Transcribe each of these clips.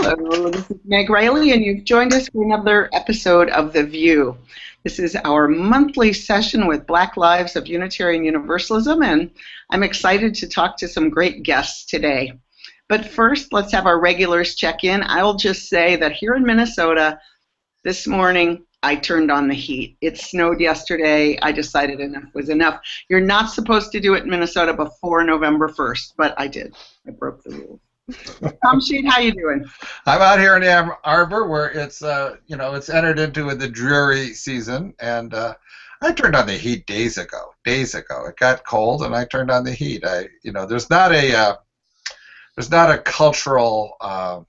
Hello, this is Meg Riley, and you've joined us for another episode of The VUU. This is our monthly session with Black Lives of Unitarian Universalism, and I'm excited to talk to some great guests today. But first, let's have our regulars check in. I'll just say that here in Minnesota, this morning, I turned on the heat. It snowed yesterday. I decided enough was enough. You're not supposed to do it in Minnesota before November 1st, but I did. I broke the rules. Tom Sheet, how you doing? I'm out here in Ann Arbor where it's it's entered into the dreary season, and I turned on the heat days ago. It got cold, and I turned on the heat. There's not a cultural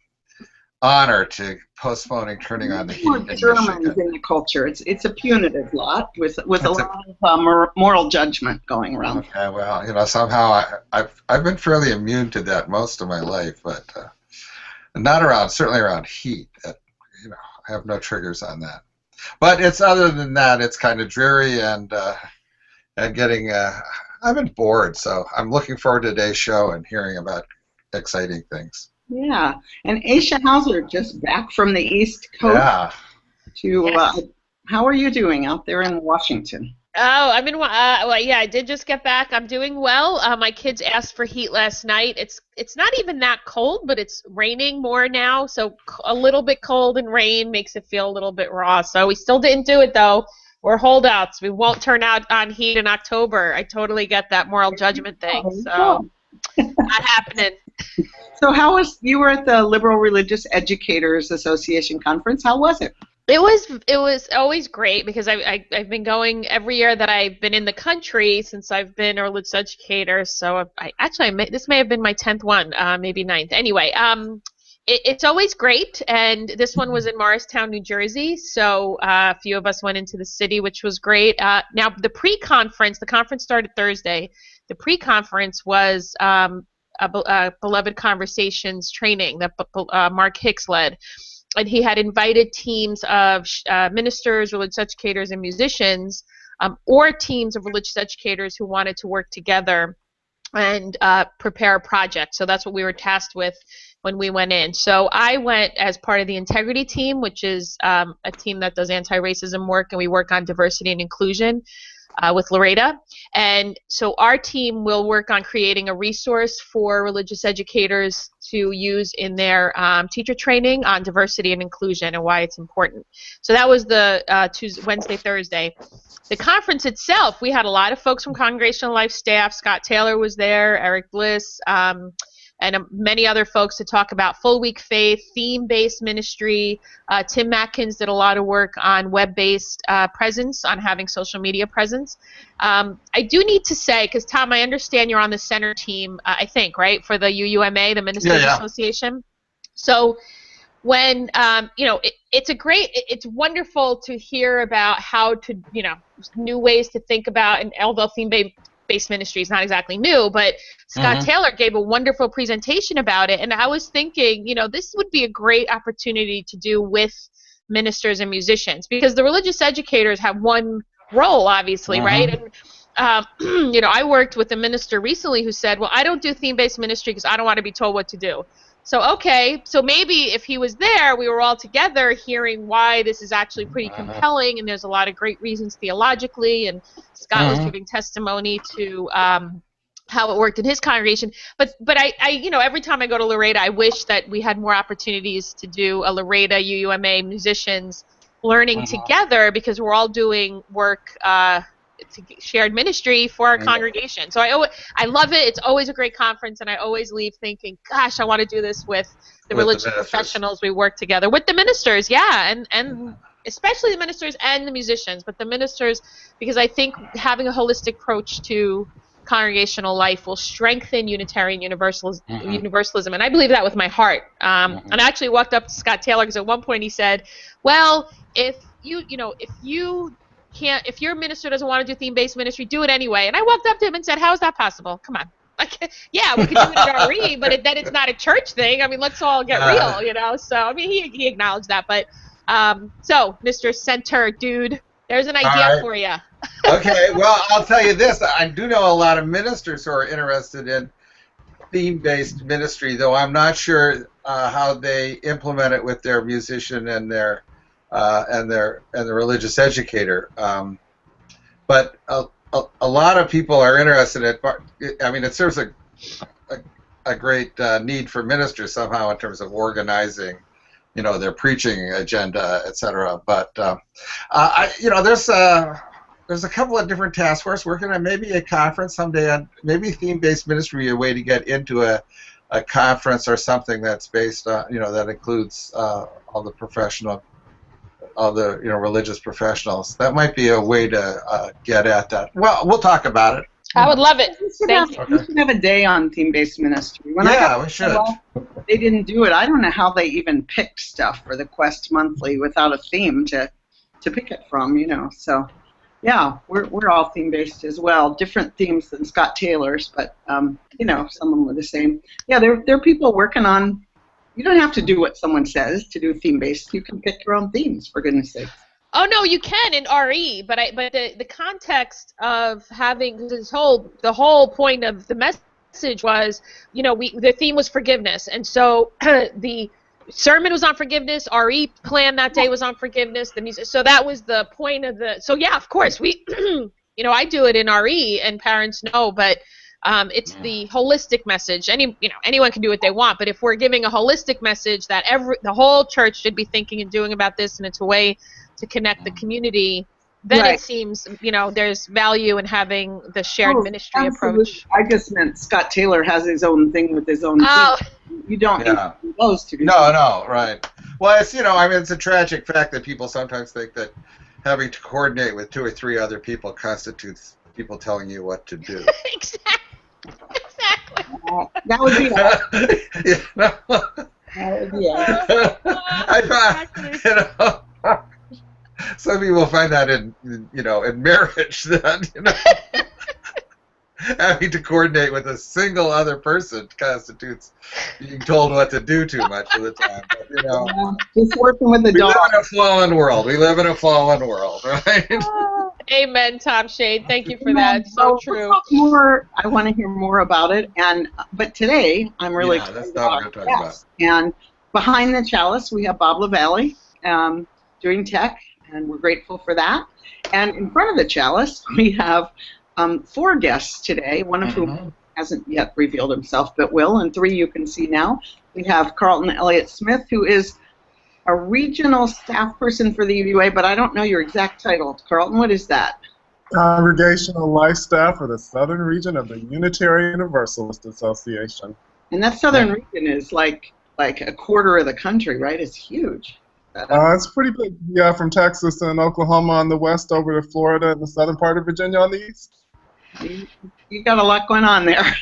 honor to postponing turning on the heat in Germans Michigan. in the culture. It's a punitive lot with a lot of moral judgment going around. Okay, well, somehow I've been fairly immune to that most of my life, but certainly around heat. I have no triggers on that. But other than that, it's kind of dreary and getting. I've been bored, so I'm looking forward to today's show and hearing about exciting things. Yeah, and Aisha Hauser just back from the East Coast. Yeah. Yes. How are you doing out there in Washington? Oh, I've been I did just get back. I'm doing well. My kids asked for heat last night. It's not even that cold, but it's raining more now, so a little bit cold and rain makes it feel a little bit raw. So we still didn't do it though. We're holdouts. We won't turn out on heat in October. I totally get that moral judgment thing. So not happening. So you were at the Liberal Religious Educators Association conference. How was it? It was always great because I've been going every year that I've been in the country since I've been a religious educator. So this may have been my 10th one, maybe 9th. Anyway, it's always great, and this one was in Morristown, New Jersey. So a few of us went into the city, which was great. Now the pre-conference, the conference started Thursday. The pre-conference was a Beloved Conversations training that Mark Hicks led. And he had invited teams of ministers, religious educators, and musicians, or teams of religious educators who wanted to work together and prepare a project. So that's what we were tasked with when we went in. So I went as part of the Integrity team, which is a team that does anti-racism work, and we work on diversity and inclusion with Loretta. And so our team will work on creating a resource for religious educators to use in their teacher training on diversity and inclusion and why it's important. So that was the Wednesday, Thursday. The conference itself, we had a lot of folks from Congregational Life staff. Scott Taylor was there, Eric Bliss, and many other folks to talk about full week faith, theme-based ministry. Tim Matkins did a lot of work on web-based presence, on having social media presence. I do need to say, because Tom, I understand you're on the center team, I think, right, for the UUMA, the Ministers Association. So when, it's wonderful to hear about how to, new ways to think about, and although theme-based ministry is not exactly new, but Scott Taylor gave a wonderful presentation about it, and I was thinking, this would be a great opportunity to do with ministers and musicians, because the religious educators have one role, obviously, right? And I worked with a minister recently who said, well, I don't do theme-based ministry because I don't want to be told what to do. So, okay, so maybe if he was there, we were all together hearing why this is actually pretty compelling, and there's a lot of great reasons theologically, and Scott was giving testimony to how it worked in his congregation. But I every time I go to Loretta, I wish that we had more opportunities to do a Loretta UUMA musicians learning together, because we're all doing work to shared ministry for our congregation. So I love it. It's always a great conference, and I always leave thinking, gosh, I want to do this with the religious professionals we work together with, the ministers, and especially the ministers and the musicians, but the ministers, because I think having a holistic approach to congregational life will strengthen Unitarian Universalism, and I believe that with my heart. And I actually walked up to Scott Taylor, because at one point he said, well, if your minister doesn't want to do theme-based ministry, do it anyway. And I walked up to him and said, how is that possible? Come on. Like, yeah, we could do it at RE, but then it's not a church thing. I mean, let's all get real, So, I mean, he acknowledged that. But, so, Mr. Center Dude, there's an idea for you. Okay, well, I'll tell you this. I do know a lot of ministers who are interested in theme-based ministry, though I'm not sure how they implement it with their musician and their religious educator. But a lot of people are interested in it. I mean, it serves a great need for ministers somehow in terms of organizing, their preaching agenda, etc. But there's a couple of different task forces working on maybe a conference someday on maybe theme-based ministry, a way to get into a conference or something that's based on, that includes all the religious professionals. That might be a way to get at that. Well, we'll talk about it. I would love it. We should have a day on theme-based ministry. When we should. They didn't do it. I don't know how they even picked stuff for the Quest Monthly without a theme to pick it from, So, yeah, we're all theme-based as well. Different themes than Scott Taylor's, but, some of them were the same. Yeah, there are people working on. You don't have to do what someone says to do theme-based. You can pick your own themes, for goodness sake. Oh no, you can in RE, but the context of having the whole point of the message was, the theme was forgiveness, and so the sermon was on forgiveness. RE plan that day was on forgiveness. The music, so that was the point of the. So yeah, of course we, I do it in RE, and parents know, but. It's the holistic message. Anyone can do what they want, but if we're giving a holistic message that the whole church should be thinking and doing about this, and it's a way to connect the community, then It seems there's value in having the shared ministry approach. I just meant Scott Taylor has his own thing with his own. You don't need those to do. No, right. Well, it's it's a tragic fact that people sometimes think that having to coordinate with 2 or 3 other people constitutes people telling you what to do. Exactly. That would be some people find that in marriage that having to coordinate with a single other person constitutes being told what to do too much of the time. But, just working with the dog. We live in a fallen world, right? Amen, Tom Shade. Thank you for that. So true. I want to hear more about it. But today, I'm really excited about it. And behind the chalice, we have Bob LaValle doing tech, and we're grateful for that. And in front of the chalice, we have 4 guests today, one of whom hasn't yet revealed himself, but will, and 3 you can see now. We have Carlton Elliott Smith, who is a regional staff person for the UUA, but I don't know your exact title. Carlton, what is that? Congregational Life Staff for the Southern Region of the Unitarian Universalist Association. And that Southern region is like a quarter of the country, right? It's huge. It's pretty big. Yeah, from Texas and Oklahoma on the west over to Florida and the southern part of Virginia on the east. You got a lot going on there.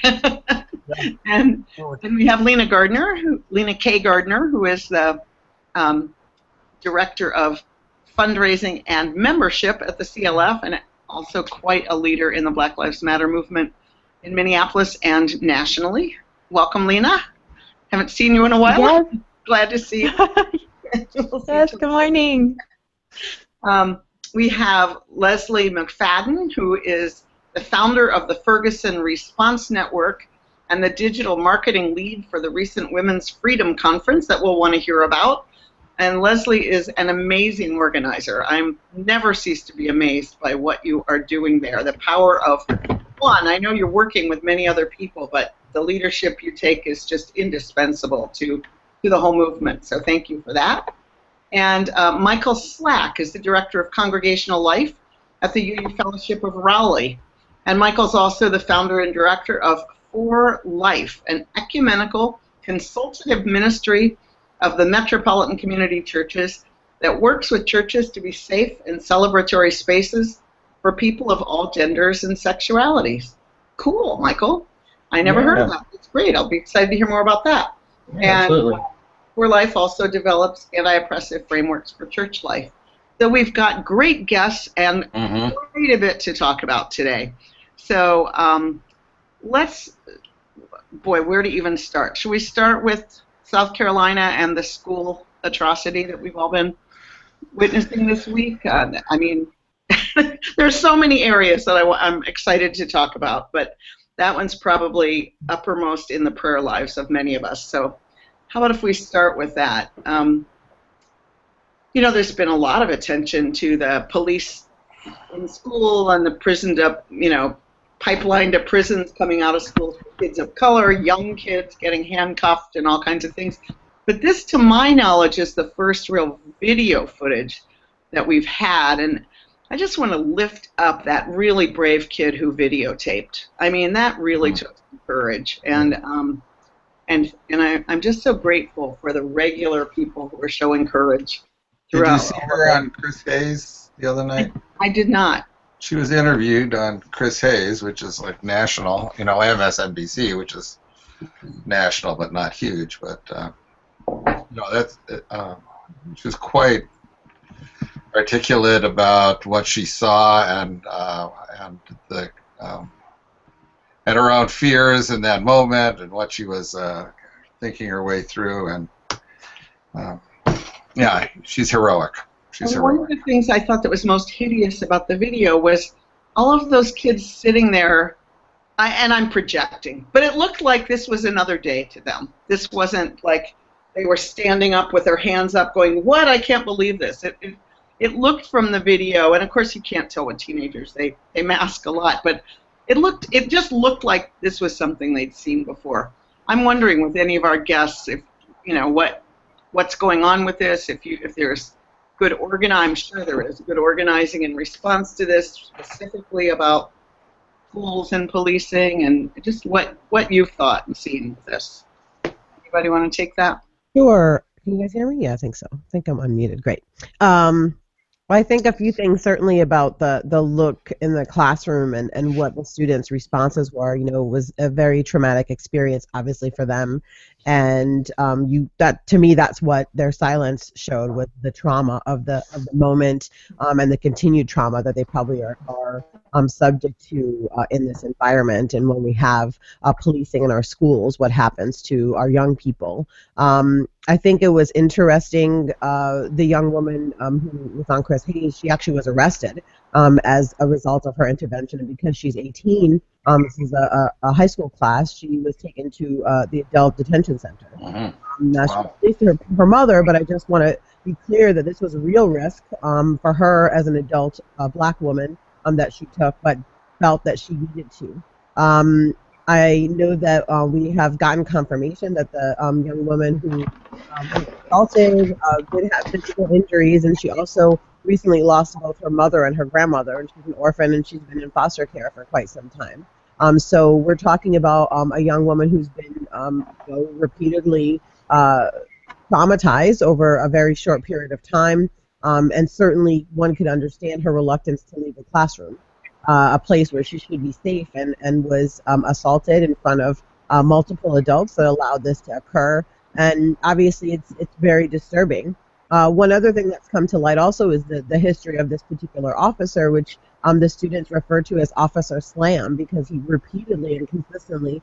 And we have Lena K. Gardner, who is the Director of Fundraising and Membership at the CLF, and also quite a leader in the Black Lives Matter movement in Minneapolis and nationally. Welcome, Lena. Haven't seen you in a while. Yes. Glad to see you. Yes, good morning. We have Leslie McFadyen, who is the founder of the Ferguson Response Network and the digital marketing lead for the recent Women's Freedom Conference that we'll want to hear about. And Leslie is an amazing organizer. I'm never cease to be amazed by what you are doing there. The power of one, I know you're working with many other people, but the leadership you take is just indispensable to the whole movement. So thank you for that. And Mykal Slack is the Director of Congregational Life at the UU Fellowship of Raleigh. And Mykal's also the founder and director of For Life, an ecumenical consultative ministry of the metropolitan community churches that works with churches to be safe and celebratory spaces for people of all genders and sexualities. Cool, Mykal. I never heard of that. It's great. I'll be excited to hear more about that. Yeah, absolutely. For Life also develops anti-oppressive frameworks for church life. So we've got great guests and quite a bit to talk about today. So where to even start? Should we start with South Carolina and the school atrocity that we've all been witnessing this week? I mean, there's so many areas that I'm excited to talk about, but that one's probably uppermost in the prayer lives of many of us. So how about if we start with that? You know, there's been a lot of attention to the police in school and the prison to, you know, pipeline to prisons coming out of schools for kids of color, young kids getting handcuffed and all kinds of things. But this, to my knowledge, is the first real video footage that we've had. And I just want to lift up that really brave kid who videotaped. I mean, that really took some courage. And I'm just so grateful for the regular people who are showing courage throughout. Did you see her on Chris Hayes the other night? I did not. She was interviewed on Chris Hayes, which is like national, you know, MSNBC, which is national but not huge. But you know, she was quite articulate about what she saw and her own fears in that moment and what she was thinking her way through. And yeah, she's heroic. One of the things I thought that was most hideous about the video was all of those kids sitting there, and I'm projecting, but it looked like this was another day to them. This wasn't like they were standing up with their hands up going, what, I can't believe this. It looked from the video, and of course you can't tell with teenagers, they mask a lot, but it just looked like this was something they'd seen before. I'm wondering with any of our guests if, you know, what's going on with this, if there's good I'm sure there is good organizing in response to this, specifically about schools and policing, and just what you've thought and seen with this. Anybody want to take that? Sure. Can you guys hear me? Yeah, I think so. I think I'm unmuted. Great. Well, I think a few things certainly about the look in the classroom and what the students' responses were. You know, it was a very traumatic experience, obviously, for them. And that to me, that's what their silence showed, was the trauma of the moment and the continued trauma that they probably are subject to in this environment. And when we have policing in our schools, what happens to our young people. I think it was interesting, the young woman who was on Chris Hayes, she actually was arrested as a result of her intervention. And because she's 18, this is a high school class, she was taken to the adult detention center. Now, wow. She released her mother, but I just want to be clear that this was a real risk for her as an adult black woman that she took, but felt that she needed to. I know that we have gotten confirmation that the young woman who was assaulted did have physical injuries, and she also recently lost both her mother and her grandmother, and she's an orphan, and she's been in foster care for quite some time. So we're talking about a young woman who's been repeatedly traumatized over a very short period of time, and certainly one could understand her reluctance to leave the classroom. A place where she should be safe, and was assaulted in front of multiple adults that allowed this to occur. And obviously it's very disturbing. One other thing that's come to light also is the history of this particular officer, which the students refer to as Officer Slam, because he repeatedly and consistently,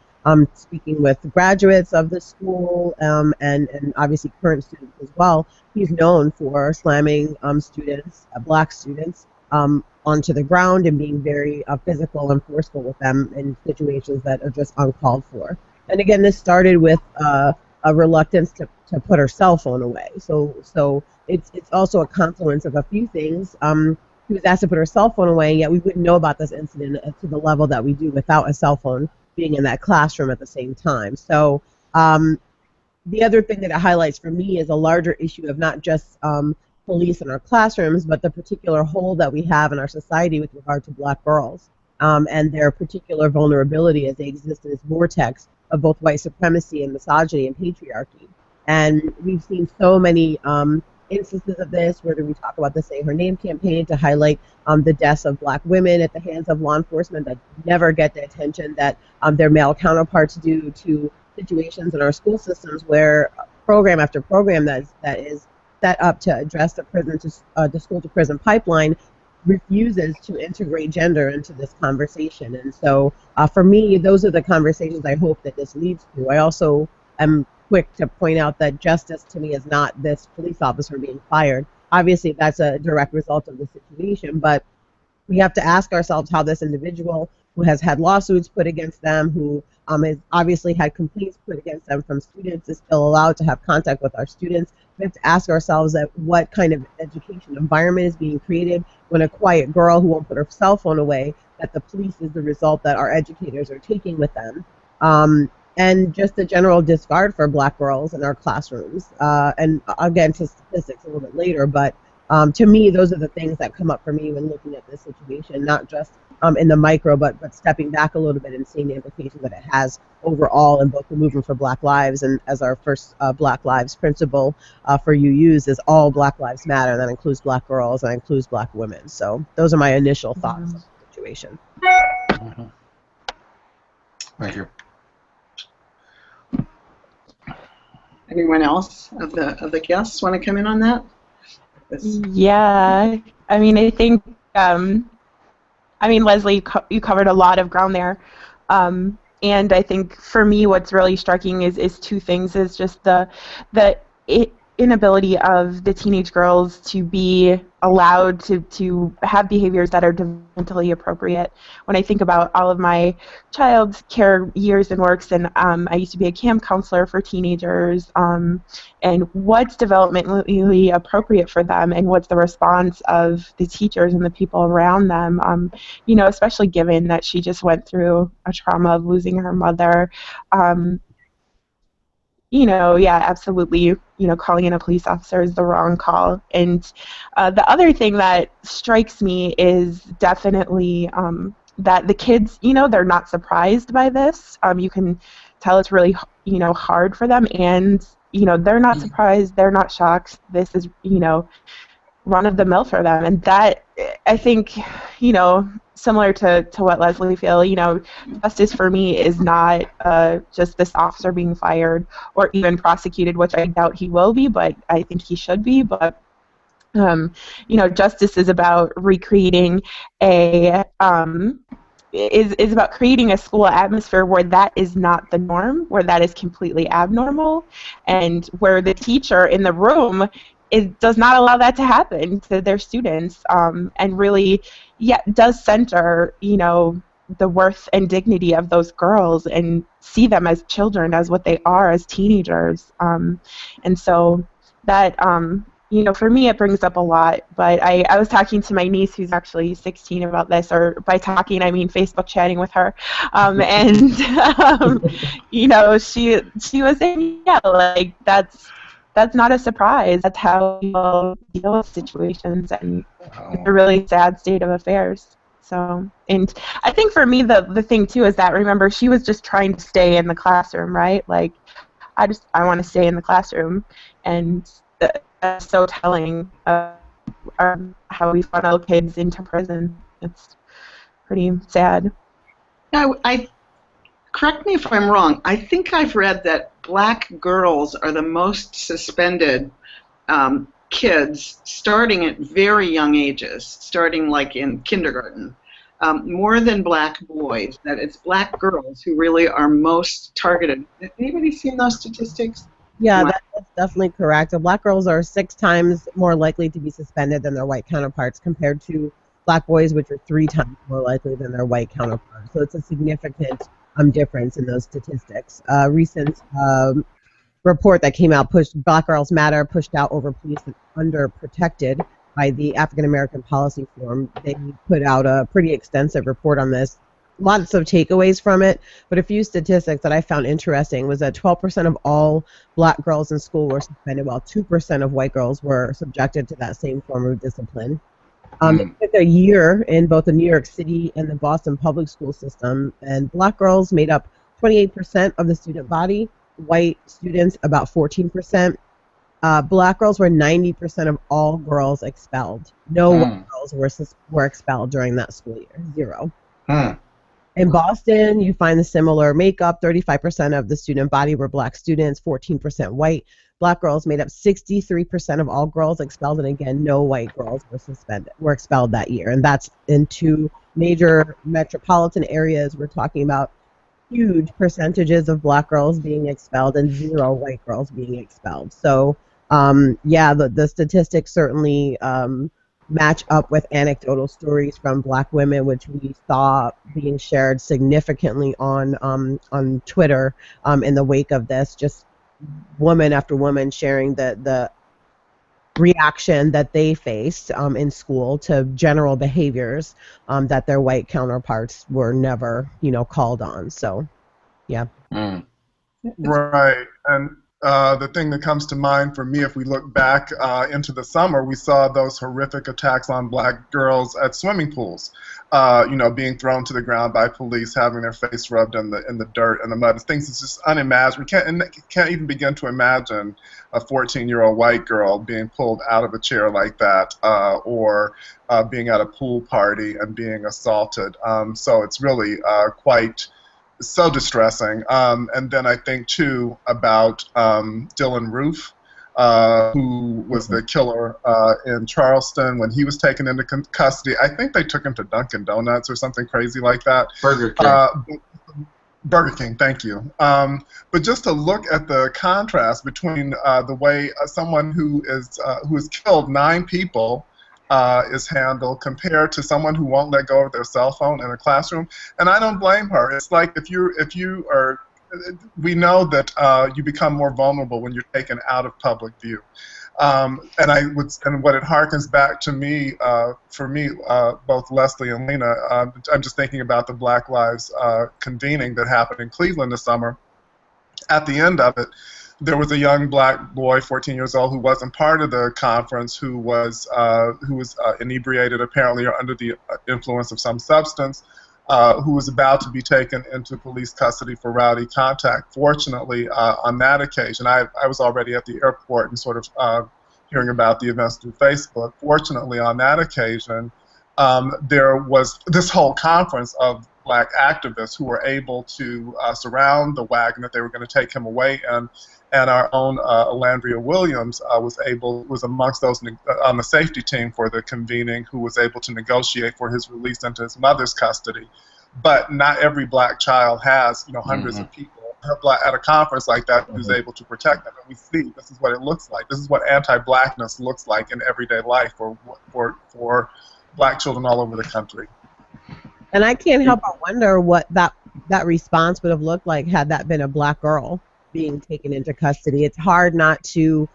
speaking with graduates of the school and obviously current students as well, he's known for slamming students, black students, onto the ground and being very physical and forceful with them in situations that are just uncalled for. And again, this started with a reluctance to put her cell phone away. So it's also a confluence of a few things. She was asked to put her cell phone away, yet we wouldn't know about this incident to the level that we do without a cell phone being in that classroom at the same time. So the other thing that it highlights for me is a larger issue of not just police in our classrooms, but the particular hole that we have in our society with regard to black girls and their particular vulnerability as they exist in this vortex of both white supremacy and misogyny and patriarchy. And we've seen so many instances of this, whether we talk about the Say Her Name campaign to highlight the deaths of black women at the hands of law enforcement that never get the attention that their male counterparts do, to situations in our school systems where program after program that is set up to address the prison to school to prison pipeline refuses to integrate gender into this conversation. And so for me, those are the conversations I hope that this leads to. I also am quick to point out that justice to me is not this police officer being fired. Obviously, that's a direct result of the situation, but we have to ask ourselves how this individual who has had lawsuits put against them, who has obviously had complaints put against them from students, is still allowed to have contact with our students. We have to ask ourselves that what kind of education environment is being created when a quiet girl who won't put her cell phone away, that the police is the result that our educators are taking with them. And just the general discard for black girls in our classrooms. And again, to statistics a little bit later, but to me, those are the things that come up for me when looking at this situation, not just in the micro, but stepping back a little bit and seeing the implications that it has overall in both the movement for Black Lives, and as our first Black Lives principle for UUs is all Black Lives Matter. That includes black girls and that includes black women. So those are my initial thoughts on the situation. Thank you. Anyone else of the guests want to come in on that? Yeah, I mean, I think, Leslie, you covered a lot of ground there. And I think for me, what's really striking is two things: is just the inability of the teenage girls to be allowed to have behaviors that are developmentally appropriate. When I think about all of my child care years and works, and I used to be a camp counselor for teenagers, and what's developmentally appropriate for them, and what's the response of the teachers and the people around them, especially given that she just went through a trauma of losing her mother. Absolutely, calling in a police officer is the wrong call. And the other thing that strikes me is definitely that the kids, they're not surprised by this. You can tell it's really, hard for them, and, they're not surprised, they're not shocked. This is, run of the mill for them. And that, I think, similar to what Leslie feels, justice for me is not just this officer being fired or even prosecuted, which I doubt he will be, but I think he should be. But justice is about recreating is about creating a school atmosphere where that is not the norm, where that is completely abnormal, and where the teacher in the room does not allow that to happen to their students, and really, does center, the worth and dignity of those girls and see them as children, as what they are, as teenagers. And so that, for me, it brings up a lot. But I was talking to my niece, who's actually 16, about this, or by talking, I mean Facebook chatting with her, and she was saying, that's not a surprise. That's how people deal with situations, and it's a really sad state of affairs. So, and I think for me, the thing too is that, remember, she was just trying to stay in the classroom, right? Like, I want to stay in the classroom, and that's so telling of how we funnel kids into prison. It's pretty sad. Now, correct me if I'm wrong. I think I've read that black girls are the most suspended kids, starting at very young ages, starting like in kindergarten, more than black boys. That it's black girls who really are most targeted. Has anybody seen those statistics? Yeah, that's definitely correct. So black girls are 6 times more likely to be suspended than their white counterparts, compared to black boys, which are 3 times more likely than their white counterparts. So it's a significant difference in those statistics. Recent report that came out, Black Girls Matter, pushed out over police and underprotected by the African American Policy Forum. They put out a pretty extensive report on this. Lots of takeaways from it, but a few statistics that I found interesting was that 12% of all black girls in school were suspended, while 2% of white girls were subjected to that same form of discipline. It took a year in both the New York City and the Boston public school system, and black girls made up 28% of the student body, white students about 14%. Black girls were 90% of all girls expelled. No white girls were expelled during that school year, 0. In Boston, you find the similar makeup. 35% of the student body were black students, 14% white. Black girls made up 63% of all girls expelled, and again, no white girls were expelled that year. And that's in 2 major metropolitan areas. We're talking about huge percentages of black girls being expelled and 0 white girls being expelled. So, the statistics certainly match up with anecdotal stories from Black women, which we saw being shared significantly on Twitter in the wake of this. Just woman after woman sharing the reaction that they faced in school to general behaviors that their white counterparts were never, called on. So, yeah. Mm. Right. And the thing that comes to mind for me, if we look back into the summer, we saw those horrific attacks on Black girls at swimming pools, being thrown to the ground by police, having their face rubbed in the dirt and the mud. Things that's just unimaginable. We can't even begin to imagine a 14-year-old white girl being pulled out of a chair like that, or being at a pool party and being assaulted. So it's really quite so distressing. And then I think, too, about Dylan Roof, who was the killer in Charleston when he was taken into custody. I think they took him to Dunkin' Donuts or something crazy like that. Burger King. Burger King, thank you. But just to look at the contrast between the way someone who has killed 9 people is handled compared to someone who won't let go of their cell phone in a classroom. And I don't blame her. It's like if you are, we know that you become more vulnerable when you're taken out of public view. And what it harkens back to me, for me, both Leslie and Lena, I'm just thinking about the Black Lives convening that happened in Cleveland this summer. At the end of it, there was a young Black boy, 14 years old, who wasn't part of the conference, who was inebriated apparently or under the influence of some substance, who was about to be taken into police custody for rowdy contact. Fortunately, on that occasion, I was already at the airport and sort of hearing about the events through Facebook. Fortunately, on that occasion, there was this whole conference of Black activists who were able to surround the wagon that they were going to take him away in. And our own Alandria Williams was amongst those on the safety team for the convening, who was able to negotiate for his release into his mother's custody. But not every Black child has, hundreds of people at a conference like that who's able to protect them. And we see this is what it looks like. This is what anti-Blackness looks like in everyday life for Black children all over the country. And I can't help but wonder what that response would have looked like had that been a Black girl being taken into custody. It's hard not to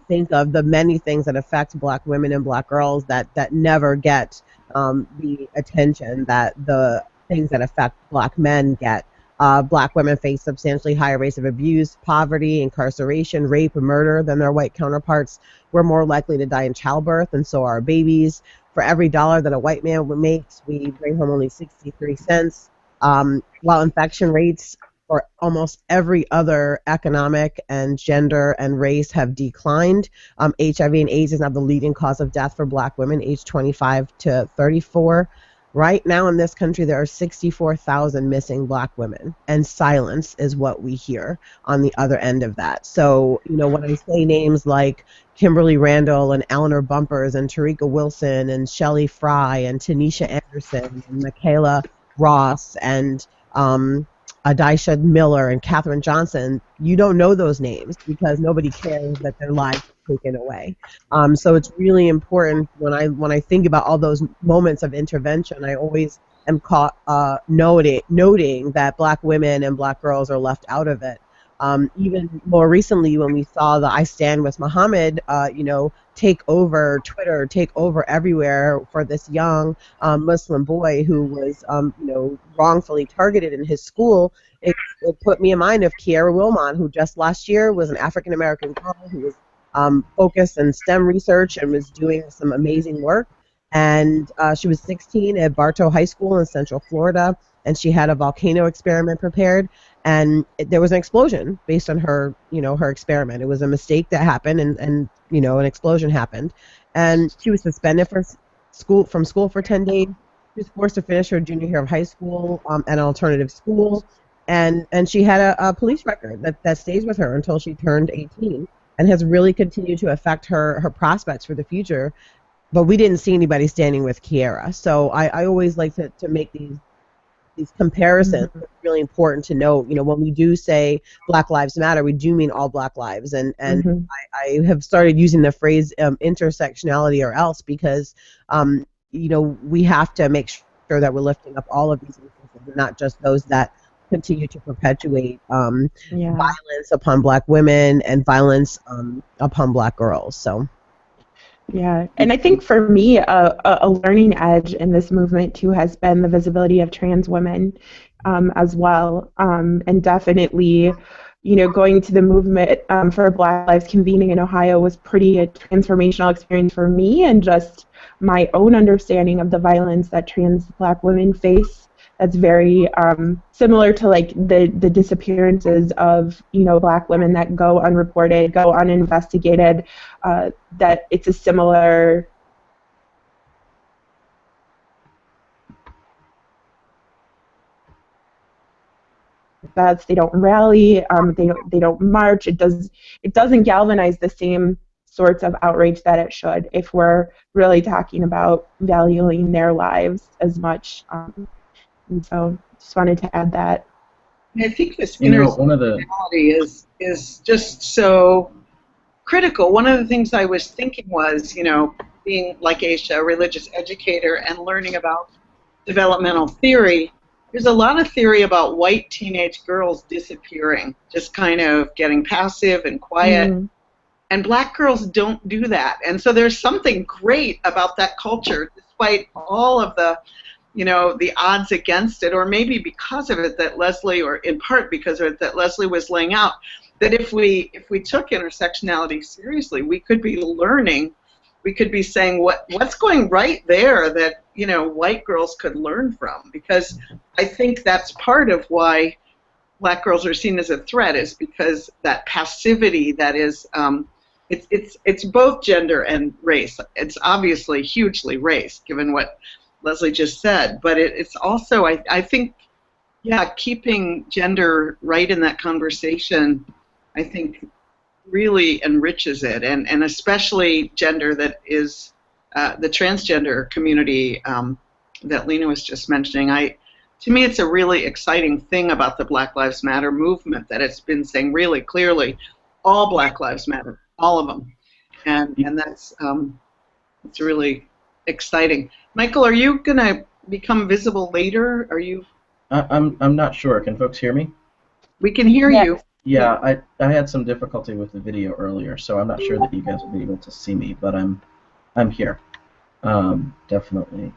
think of the many things that affect Black women and Black girls that never get the attention that the things that affect Black men get. Black women face substantially higher rates of abuse, poverty, incarceration, rape, and murder than their white counterparts. We're more likely to die in childbirth, and so are babies. For every dollar that a white man makes, we bring home only 63 cents. While infection rates for almost every other economic and gender and race have declined, HIV and AIDS is now the leading cause of death for Black women aged 25 to 34. Right now in this country, there are 64,000 missing Black women, and silence is what we hear on the other end of that. So, when I say names like Kimberly Randall and Eleanor Bumpers and Tarika Wilson and Shelley Fry and Tanisha Anderson and Michaela Ross and Adaisha Miller and Katherine Johnson, you don't know those names because nobody cares that their lives are taken away. So it's really important when I think about all those moments of intervention, I always am caught noting that Black women and Black girls are left out of it. Even more recently, when we saw the I Stand With Muhammad, take over Twitter, take over everywhere for this young Muslim boy who was, wrongfully targeted in his school, it put me in mind of Kiara Wilmot, who just last year was an African-American girl who was focused in STEM research and was doing some amazing work. And she was 16 at Bartow High School in Central Florida, and she had a volcano experiment prepared. And there was an explosion based on her, her experiment. It was a mistake that happened, and an explosion happened. And she was suspended from school for 10 days. She was forced to finish her junior year of high school at an alternative school. And she had a police record that stays with her until she turned 18 and has really continued to affect her prospects for the future. But we didn't see anybody standing with Kiara. So I always like to make these these comparisons. It's really important to note, when we do say Black Lives Matter, we do mean all Black lives. And I have started using the phrase intersectionality or else because, we have to make sure that we're lifting up all of these instances, not just those that continue to perpetuate violence upon Black women and violence upon Black girls. So. Yeah, and I think for me, a learning edge in this movement too has been the visibility of trans women as well, and definitely, going to the movement for Black Lives convening in Ohio was pretty a transformational experience for me, and just my own understanding of the violence that trans Black women face. That's very similar to like the disappearances of Black women that go unreported, go uninvestigated. That it's a similar that they don't rally, they don't march. It doesn't galvanize the same sorts of outrage that it should if we're really talking about valuing their lives as much. And so just wanted to add that. I think this intersectionality is just so critical. One of the things I was thinking was, being like Aisha, a religious educator, and learning about developmental theory, there's a lot of theory about white teenage girls disappearing, just kind of getting passive and quiet. And Black girls don't do that. And so there's something great about that culture, despite all of the the odds against it, or maybe because of it that Leslie, or in part because of it that Leslie was laying out, that if we took intersectionality seriously, we could be learning, we could be saying what's going right there that white girls could learn from, because I think that's part of why Black girls are seen as a threat, is because that passivity that is it's both gender and race. It's obviously hugely race, given what Leslie just said, but it's also, I think, keeping gender right in that conversation, I think, really enriches it, and especially gender that is the transgender community that Lena was just mentioning. To me, it's a really exciting thing about the Black Lives Matter movement that it's been saying really clearly, all Black Lives Matter, all of them, and that's it's really exciting. Mykal, are you going to become visible later? Are you? I'm not sure. Can folks hear me? We can hear you. Yeah, I had some difficulty with the video earlier, so I'm not sure that you guys will be able to see me, but I'm here, definitely,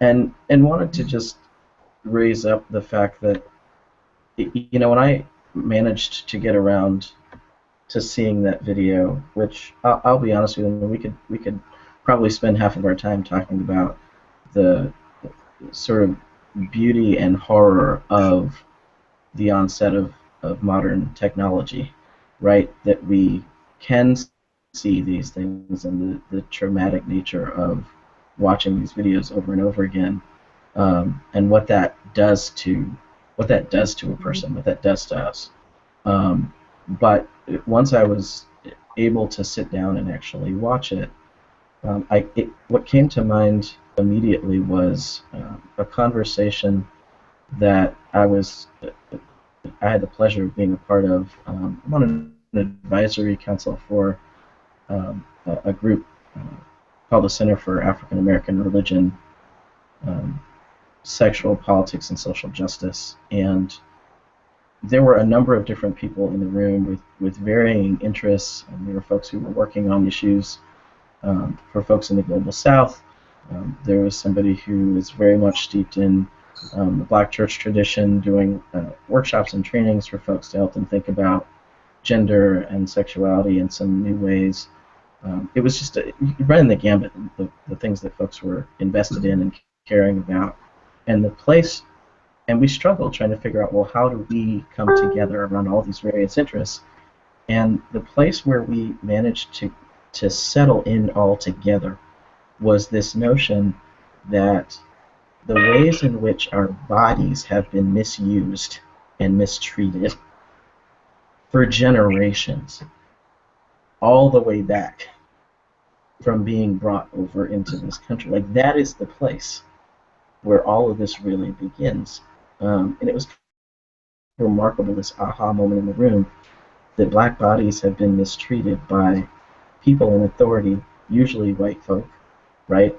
and wanted to just raise up the fact that when I managed to get around to seeing that video, which I'll be honest with you, we could probably spend half of our time talking about the sort of beauty and horror of the onset of modern technology, right? That we can see these things and the traumatic nature of watching these videos over and over again, and what that does to a person, what that does to us. But once I was able to sit down and actually watch it, what came to mind immediately was a conversation that I had the pleasure of being a part of. I'm on an advisory council for a group called the Center for African American Religion, Sexual Politics and Social Justice, and there were a number of different people in the room with varying interests. And there were folks who were working on issues for folks in the Global South. There was somebody who is very much steeped in the Black church tradition, doing workshops and trainings for folks to help them think about gender and sexuality in some new ways. It was just running the gambit, the things that folks were invested in and caring about. And the place, and we struggled trying to figure out, well, how do we come together around all these various interests? And the place where we managed to settle in all together was this notion that the ways in which our bodies have been misused and mistreated for generations, all the way back from being brought over into this country, like that is the place where all of this really begins. And it was remarkable, this aha moment in the room, that black bodies have been mistreated by people in authority, usually white folk, right,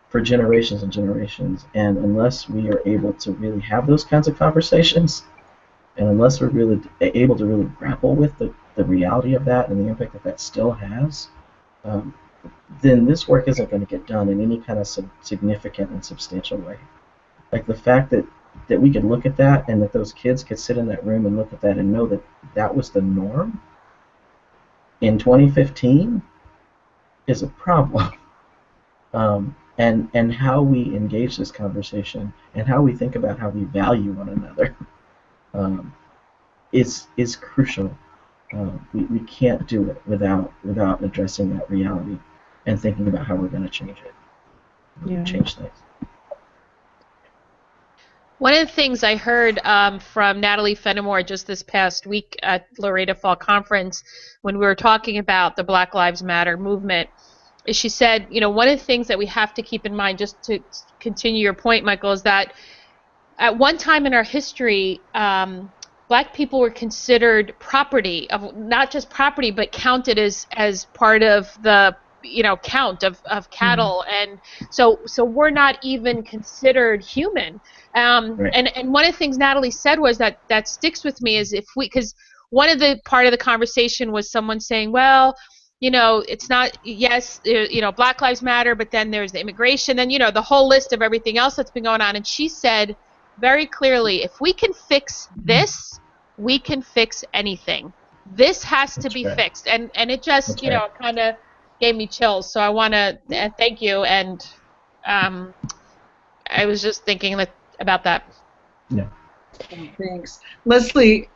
for generations and generations. And unless we are able to really have those kinds of conversations, and unless we're really able to really grapple with the reality of that and the impact that that still has, then this work isn't going to get done in any kind of significant and substantial way. Like the fact that we could look at that and that those kids could sit in that room and look at that and know that that was the norm in 2015 is a problem. And how we engage this conversation and how we think about how we value one another is crucial. We can't do it without addressing that reality and thinking about how we're going to change it, change things. One of the things I heard from Natalie Fenimore just this past week at Laredo Fall Conference when we were talking about the Black Lives Matter movement is she said, you know, one of the things that we have to keep in mind, just to continue your point, Mykal, is that at one time in our history, black people were considered property of, not just property, but counted as part of the, you know, count of cattle. And so we're not even considered human. Right. And one of the things Natalie said was that sticks with me is because one of the part of the conversation was someone saying, well, you know, it's not, yes, you know, Black Lives Matter, but then there's the immigration, then, you know, the whole list of everything else that's been going on. And she said very clearly, if we can fix this, we can fix anything. This has to be fixed. And it just, you know, kind of gave me chills. So I want to thank you. And I was just thinking about that. Yeah. Thanks. Leslie,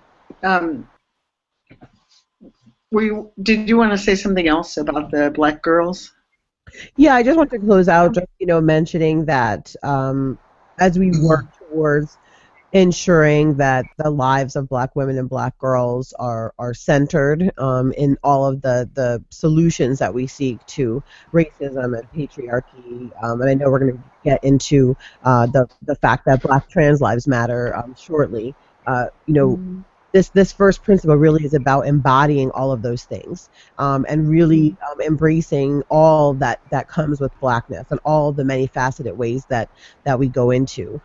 did you want to say something else about the black girls? Yeah, I just want to close out, just, you know, mentioning that as we work towards ensuring that the lives of black women and black girls are centered in all of the solutions that we seek to racism and patriarchy. And I know we're going to get into the fact that black trans lives matter shortly. You know, this first principle really is about embodying all of those things and really embracing all that comes with blackness and all the many faceted ways that we go into.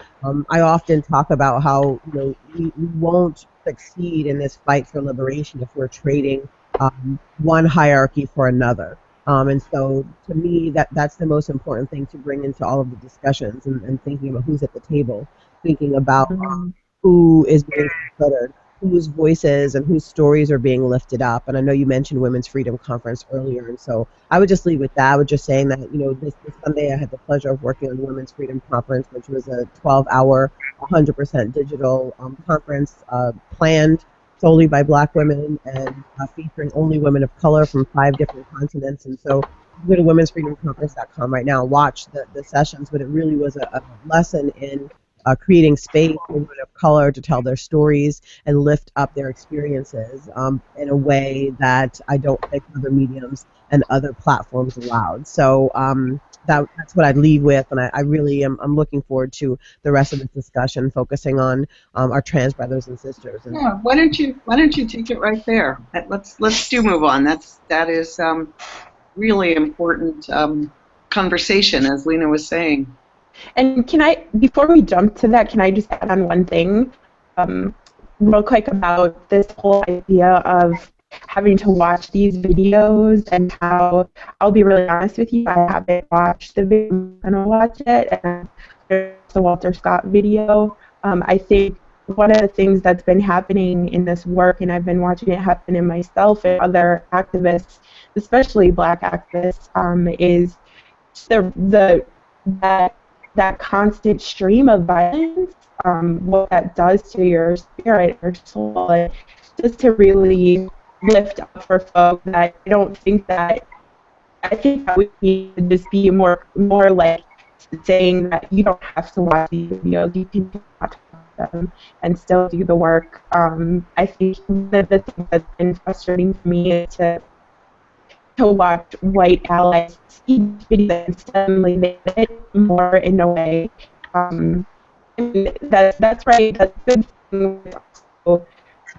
I often talk about how, you know, we won't succeed in this fight for liberation if we're trading one hierarchy for another. And so to me, that's the most important thing to bring into all of the discussions and thinking about who's at the table, thinking about who is being considered, whose voices and whose stories are being lifted up. And I know you mentioned Women's Freedom Conference earlier, and so I would just leave with that. I would just saying that, you know, this Sunday I had the pleasure of working on the Women's Freedom Conference, which was a 12-hour, 100% digital conference planned solely by black women and featuring only women of color from 5 different continents. And so go to womensfreedomconference.com right now and watch the sessions, but it really was a lesson in creating space for women of color to tell their stories and lift up their experiences in a way that I don't think other mediums and other platforms allowed. So that's what I'd leave with, and I really I'm looking forward to the rest of this discussion, focusing on our trans brothers and sisters. And yeah, why don't you take it right there? Let's move on. That is really important conversation, as Lena was saying. And before we jump to that, can I just add on one thing real quick about this whole idea of having to watch these videos and how, I'll be really honest with you, I haven't watched the video, I'm going to watch it, and there's the Walter Scott video. I think one of the things that's been happening in this work, and I've been watching it happen in myself and other activists, especially black activists, is that constant stream of violence, what that does to your spirit, your soul, and just to really lift up for folks that I don't think that, I think that we need to just be more like saying that you don't have to watch these videos, you can watch them and still do the work. I think one of the things that's been frustrating for me is to watch white allies see videos and suddenly they did it more in a way I mean, that's right. That's a good thing. It's also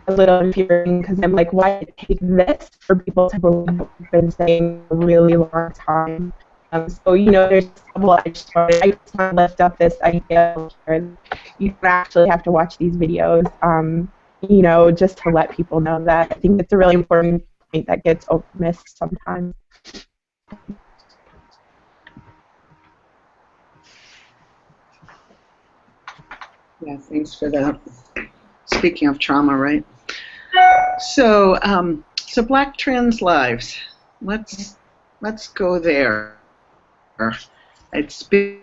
a little infuriating because I'm like, why did it take this for people to believe what we've been saying for a really long time? So, there's a couple I just want to lift up this idea where you don't actually have to watch these videos, just to let people know that. I think it's a really important point that gets missed sometimes. Yeah, thanks for that. Speaking of trauma, right? So, so Black trans lives. Let's go there. It's been,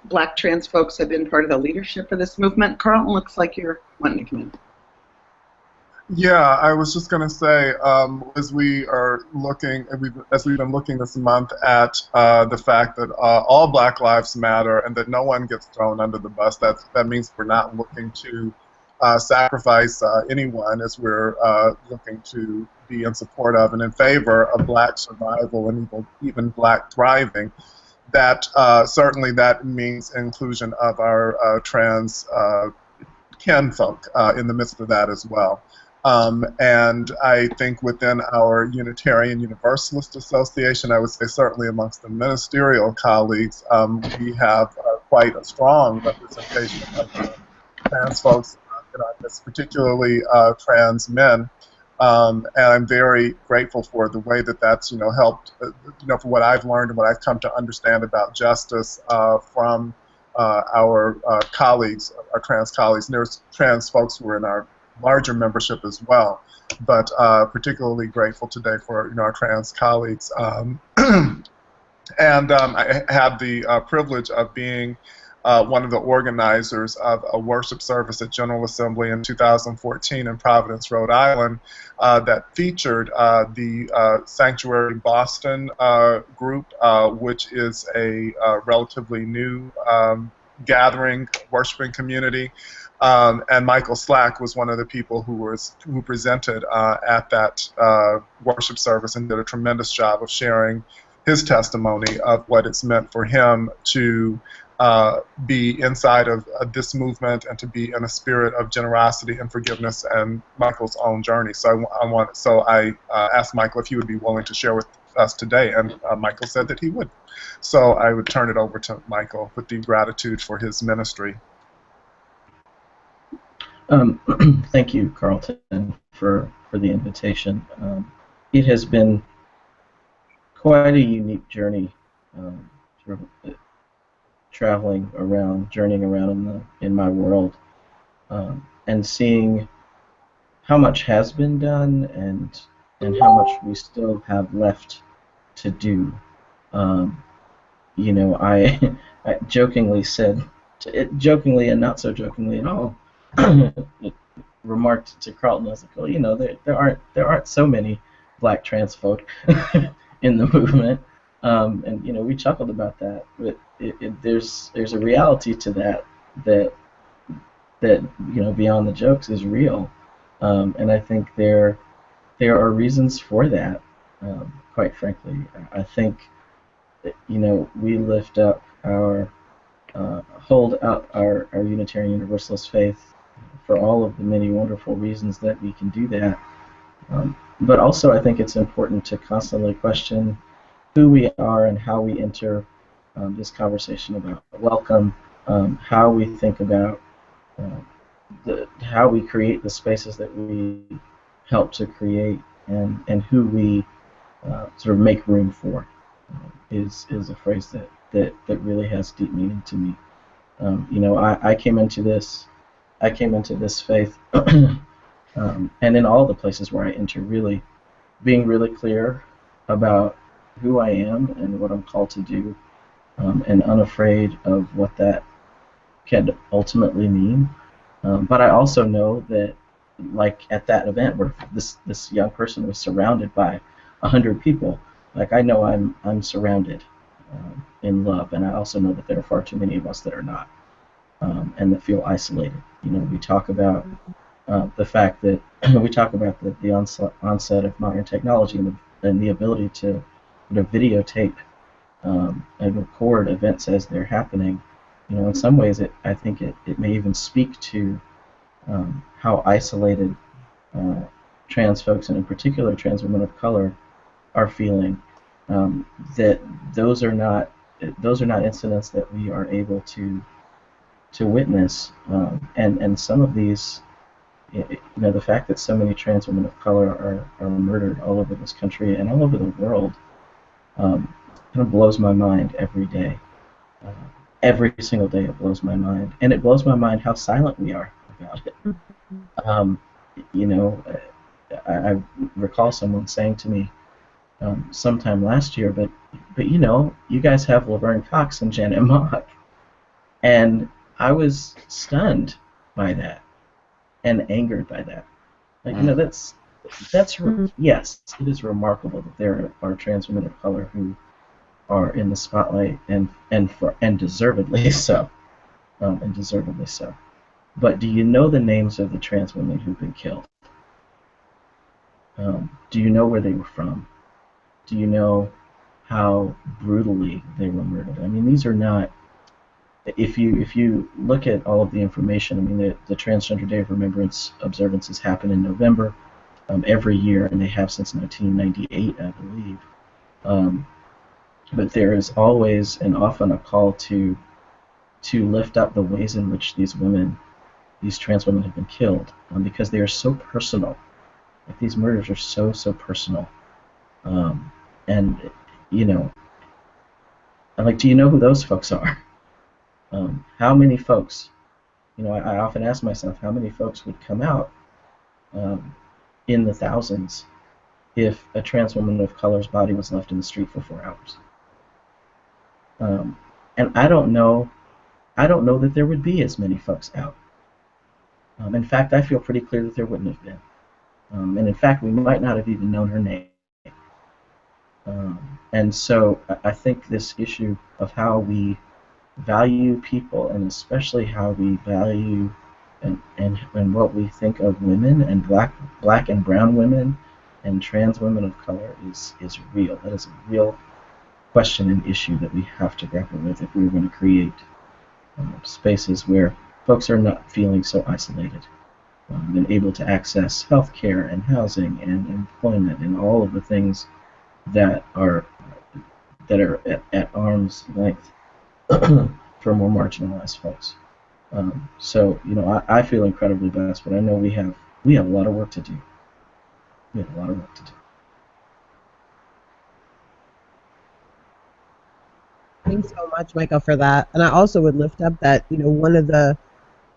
Black trans folks have been part of the leadership of this movement. Carlton, looks like you're wanting to come in. Yeah, I was just going to say, as we are looking, as we've been looking this month at the fact that all Black lives matter and that no one gets thrown under the bus, that means we're not looking to sacrifice anyone, as we're looking to be in support of and in favor of Black survival and even Black thriving. That certainly that means inclusion of our trans kinfolk in the midst of that as well. And I think within our Unitarian Universalist Association, I would say certainly amongst the ministerial colleagues, we have quite a strong representation of trans folks in our midst, particularly trans men. And I'm very grateful for the way that that's helped, for what I've learned and what I've come to understand about justice from our colleagues, our trans colleagues. And there's trans folks who are in our larger membership as well, but particularly grateful today for our trans colleagues. And I had the privilege of being one of the organizers of a worship service at General Assembly in 2014 in Providence, Rhode Island, that featured the Sanctuary Boston group, which is a relatively new gathering, worshiping community. And Mykal Slack was one of the people who presented at that worship service and did a tremendous job of sharing his testimony of what it's meant for him to be inside of this movement and to be in a spirit of generosity and forgiveness and Mykal's own journey. So I asked Mykal if he would be willing to share with us today, and Mykal said that he would. So I would turn it over to Mykal with deep gratitude for his ministry. Thank you, Carlton, for the invitation. It has been quite a unique journey, sort of traveling around, journeying around in my world, and seeing how much has been done and how much we still have left to do. I jokingly said, jokingly and not so jokingly at all, remarked to Carlton, I was like, well, there aren't so many Black trans folk in the movement, and we chuckled about that, but there's a reality to that beyond the jokes is real, and I think there are reasons for that. Quite frankly, I think that, we lift up hold out our Unitarian Universalist faith for all of the many wonderful reasons that we can do that. But also I think it's important to constantly question who we are and how we enter this conversation about welcome, how we think about how we create the spaces that we help to create, and who we sort of make room for is a phrase that really has deep meaning to me. I came into this faith, and in all the places where I enter, really being really clear about who I am and what I'm called to do, and unafraid of what that can ultimately mean. But I also know that, like at that event where this young person was surrounded by 100 people, like I know I'm surrounded in love, and I also know that there are far too many of us that are not, and that feel isolated. We talk about the fact that the onset of modern technology and the ability to videotape and record events as they're happening in some ways, I think it may even speak to how isolated trans folks, and in particular trans women of color, are feeling. That those are not incidents that we are able to witness, and some of these, the fact that so many trans women of color are murdered all over this country and all over the world, kind of blows my mind every day. Every single day it blows my mind, and it blows my mind how silent we are about it. I recall someone saying to me sometime last year, but you guys have Laverne Cox and Janet Mock, and I was stunned by that and angered by that. That's yes, it is remarkable that there are trans women of color who are in the spotlight, and deservedly so, But do you know the names of the trans women who've been killed? Do you know where they were from? Do you know how brutally they were murdered? I mean, these are not. If you look at all of the information, I mean, the Transgender Day of Remembrance observances happen in November every year, and they have since 1998, I believe. But there is always and often a call to lift up the ways in which these trans women have been killed, because they are so personal. Like, these murders are so personal. And do you know who those folks are? How many folks? I often ask myself, how many folks would come out in the thousands if a trans woman of color's body was left in the street for 4 hours? And I don't know that there would be as many folks out. In fact, I feel pretty clear that there wouldn't have been. And in fact, we might not have even known her name. And so I think this issue of how we value people, and especially how we value and what we think of women, and black and brown women and trans women of color is real. That is a real question and issue that we have to grapple with if we're going to create spaces where folks are not feeling so isolated, and able to access health care and housing and employment and all of the things that are at arm's length for more marginalized folks. So I feel incredibly blessed, but I know we have a lot of work to do. We have a lot of work to do. Thanks so much, Mykal, for that. And I also would lift up that, one of the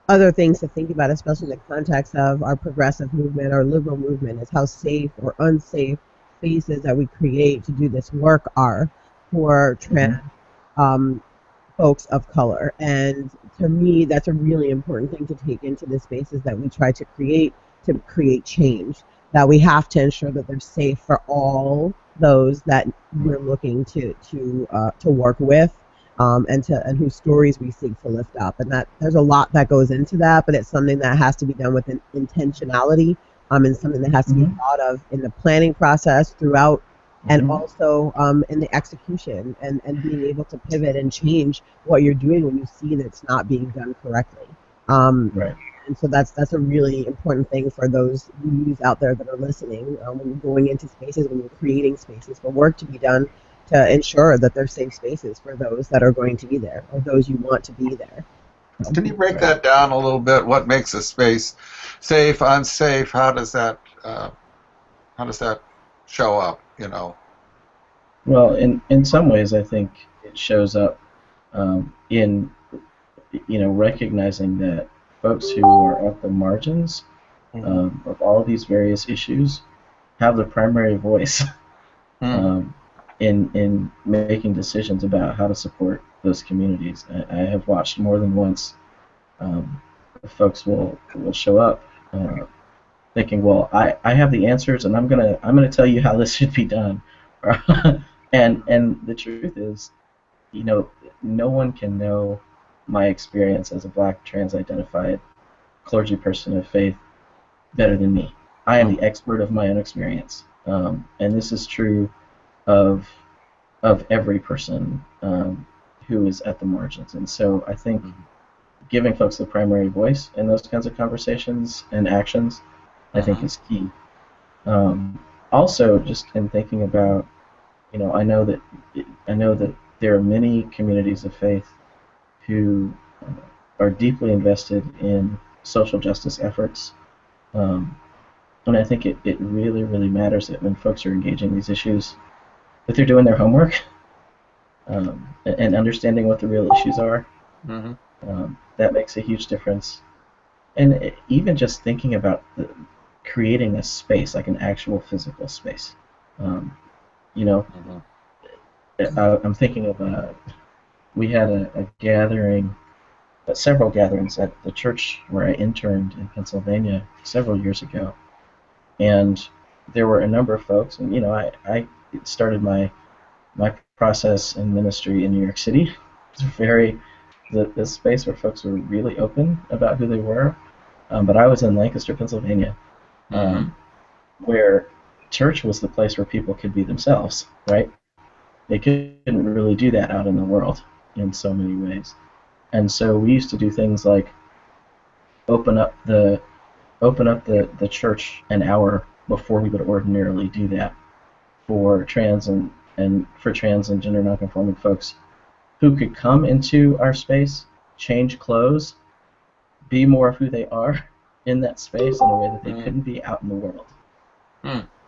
other things to think about, especially in the context of our progressive movement, our liberal movement, is how safe or unsafe spaces that we create to do this work are for trans folks of color. And to me, that's a really important thing to take into the spaces that we try to create change, that we have to ensure that they're safe for all those that we're looking to work with, and whose stories we seek to lift up. And that there's a lot that goes into that, but it's something that has to be done with an intentionality, and something that has to be thought of in the planning process throughout, and also in the execution, and being able to pivot and change what you're doing when you see that it's not being done correctly. Right. And so that's a really important thing for those VUUs out there that are listening, when you're going into spaces, when you're creating spaces for work to be done, to ensure that they're safe spaces for those that are going to be there, or those you want to be there. Can you break that down a little bit? What makes a space safe, unsafe? How does that show up? Well, in some ways, I think it shows up in recognizing that folks who are at the margins of all these various issues have the primary voice in making decisions about how to support those communities. I have watched more than once folks will show up thinking, well, I have the answers, and I'm gonna tell you how this should be done. and the truth is, no one can know my experience as a Black trans-identified clergy person of faith better than me. I am the expert of my own experience, and this is true of every person who is at the margins. And so I think giving folks the primary voice in those kinds of conversations and actions, I think is key. Also, just in thinking about, I know that there are many communities of faith who are deeply invested in social justice efforts, and I think it really, really matters that when folks are engaging these issues, that they're doing their homework and understanding what the real issues are. That makes a huge difference. And even just thinking about creating a space, like an actual physical space. I'm thinking of we had a gathering, several gatherings at the church where I interned in Pennsylvania several years ago, and there were a number of folks, and I started my process in ministry in New York City. It's the space where folks were really open about who they were, but I was in Lancaster, Pennsylvania, where church was the place where people could be themselves, right? They couldn't really do that out in the world in so many ways. And so we used to do things like open up the church an hour before we would ordinarily do that for trans and gender nonconforming folks who could come into our space, change clothes, be more of who they are in that space in a way that they couldn't be out in the world.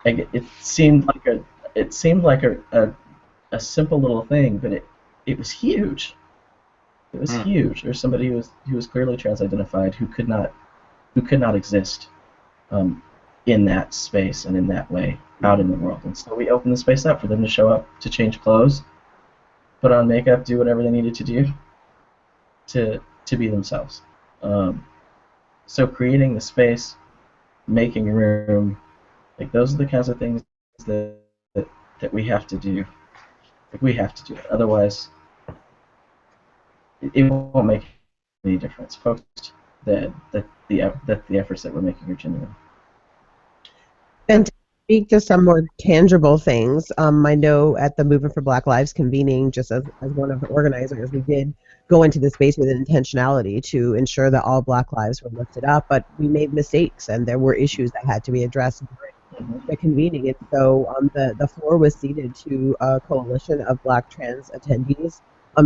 Like it seemed like a simple little thing, but it was huge. It was huge. There's somebody who was clearly trans-identified who could not exist in that space and in that way out in the world. And so we opened the space up for them to show up, to change clothes, put on makeup, do whatever they needed to do to be themselves. So creating the space, making room, like those are the kinds of things that we have to do. Like we have to do it. Otherwise, it won't make any difference. Folks, that the efforts that we're making are genuine. And to speak to some more tangible things, I know at the Movement for Black Lives convening, just as one of the organizers, we did go into the space with intentionality to ensure that all Black lives were lifted up, but we made mistakes and there were issues that had to be addressed during the convening. And so the floor was ceded to a coalition of Black trans attendees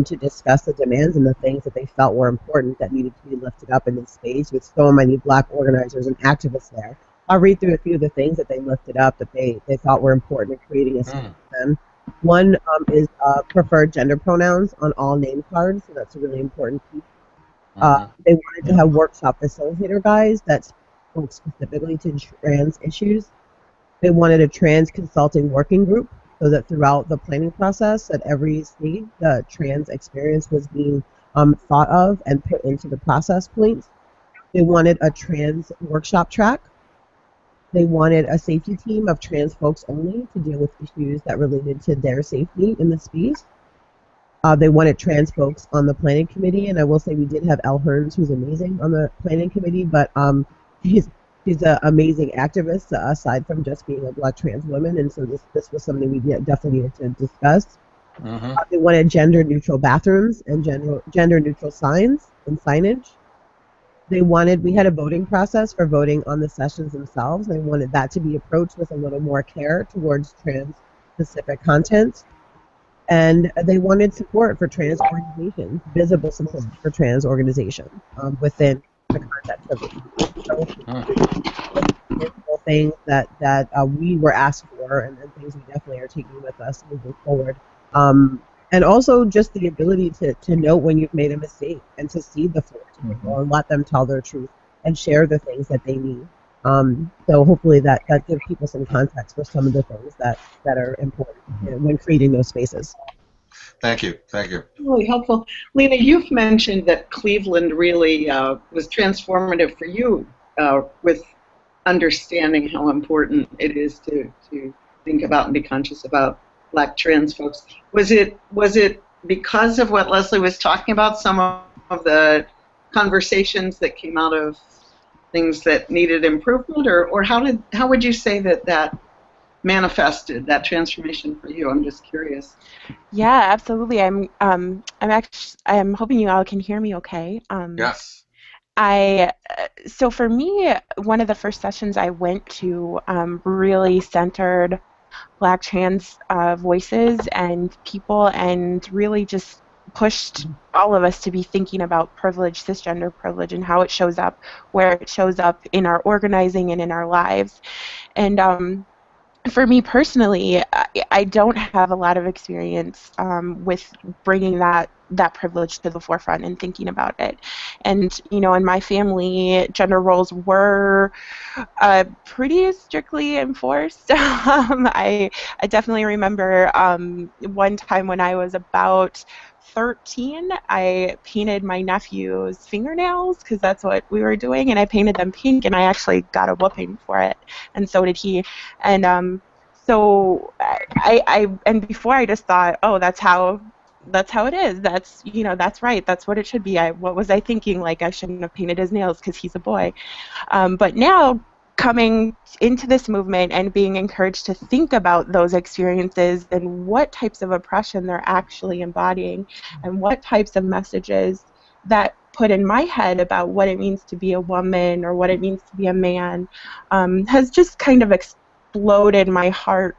to discuss the demands and the things that they felt were important that needed to be lifted up in this space with so many Black organizers and activists there. I'll read through a few of the things that they lifted up that they thought were important in creating a space for them. One is preferred gender pronouns on all name cards, so that's a really important piece. They wanted to have workshop facilitator guides that spoke specifically to trans issues. They wanted a trans consulting working group so that throughout the planning process, at every stage, the trans experience was being thought of and put into the process points. They wanted a trans workshop track. They wanted a safety team of trans folks only to deal with issues that related to their safety in the space. They wanted trans folks on the planning committee, and I will say we did have Elle Hearns, who's amazing on the planning committee, but she's an amazing activist aside from just being a Black trans woman, and so this was something we definitely needed to discuss. They wanted gender-neutral bathrooms and gender-neutral signs and signage. We had a voting process for voting on the sessions themselves. They wanted that to be approached with a little more care towards trans-specific content. And they wanted support for trans organizations, visible support for trans organizations within the context of it. So, things that we were asked for and things we definitely are taking with us moving forward. And also just the ability to know when you've made a mistake and to cede the floor to people and let them tell their truth and share the things that they need. So hopefully that gives people some context for some of the things that are important when creating those spaces. Thank you. Really helpful. Lena, you've mentioned that Cleveland really was transformative for you with understanding how important it is to think about and be conscious about Black trans folks. Was it because of what Leslie was talking about, some of the conversations that came out of things that needed improvement, or how would you say that manifested, that transformation for you? I'm just curious. Yeah, absolutely. I'm hoping you all can hear me okay. Yes. So for me, one of the first sessions I went to really centered Black trans voices and people, and really just pushed all of us to be thinking about privilege, cisgender privilege, and how it shows up, where it shows up in our organizing and in our lives. And for me personally, I don't have a lot of experience with bringing that privilege to the forefront and thinking about it. And in my family, gender roles were pretty strictly enforced. I definitely remember one time when I was about 13, I painted my nephew's fingernails because that's what we were doing, and I painted them pink, and I actually got a whooping for it, and so did he. And so and before I just thought, oh, that's how it is. That's right. That's what it should be. What was I thinking? Like, I shouldn't have painted his nails because he's a boy. But now, coming into this movement and being encouraged to think about those experiences and what types of oppression they're actually embodying, and what types of messages that put in my head about what it means to be a woman or what it means to be a man, has just kind of exploded my heart,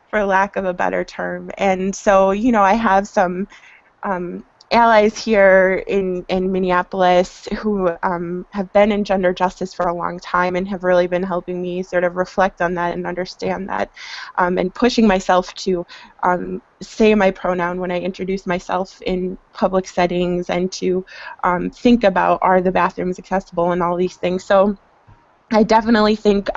for lack of a better term. And so, I have some allies here in Minneapolis who have been in gender justice for a long time and have really been helping me sort of reflect on that and understand that, and pushing myself to say my pronoun when I introduce myself in public settings, and to think about, are the bathrooms accessible, and all these things. So I definitely think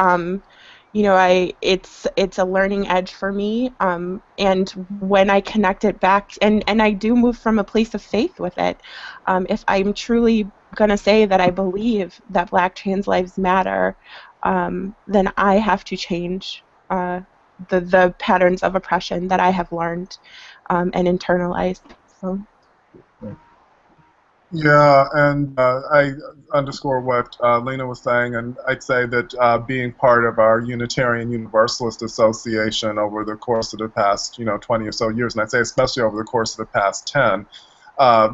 it's a learning edge for me, and when I connect it back, and I do move from a place of faith with it. If I'm truly going to say that I believe that Black trans lives matter, then I have to change the patterns of oppression that I have learned and internalized. So. Yeah, and I underscore what Lena was saying, and I'd say that being part of our Unitarian Universalist Association over the course of the past, 20 or so years, and I'd say especially over the course of the past 10,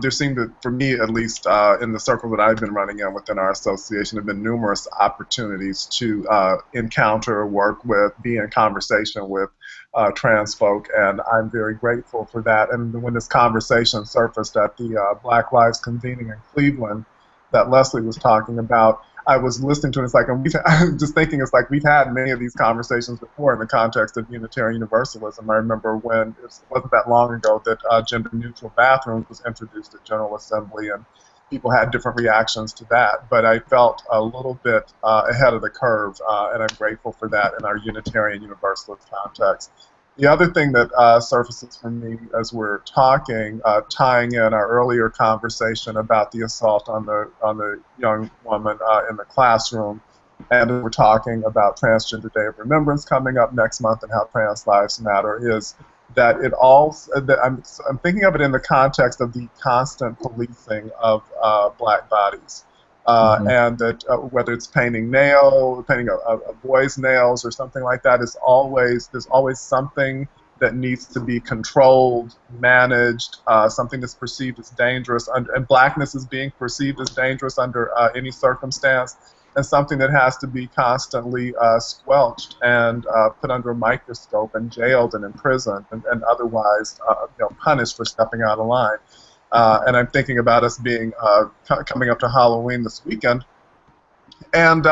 there seemed to, for me at least, in the circle that I've been running in within our association, have been numerous opportunities to encounter, work with, be in conversation with trans folk, and I'm very grateful for that. And when this conversation surfaced at the Black Lives convening in Cleveland that Leslie was talking about, I was listening to it. It's like, and I'm just thinking, it's like we've had many of these conversations before in the context of Unitarian Universalism. I remember when it wasn't that long ago that gender-neutral bathrooms was introduced at General Assembly, and people had different reactions to that. But I felt a little bit ahead of the curve, and I'm grateful for that in our Unitarian Universalist context. The other thing that surfaces for me as we're talking, tying in our earlier conversation about the assault on the young woman in the classroom, and we're talking about Transgender Day of Remembrance coming up next month and how trans lives matter, is that it all, that I'm thinking of it in the context of the constant policing of Black bodies. And that whether it's painting a boy's nails or something like that, there's always something that needs to be controlled, managed, something that's perceived as dangerous, and Blackness is being perceived as dangerous under any circumstance, and something that has to be constantly squelched and put under a microscope and jailed and imprisoned and otherwise punished for stepping out of line. And I'm thinking about us being coming up to Halloween this weekend, and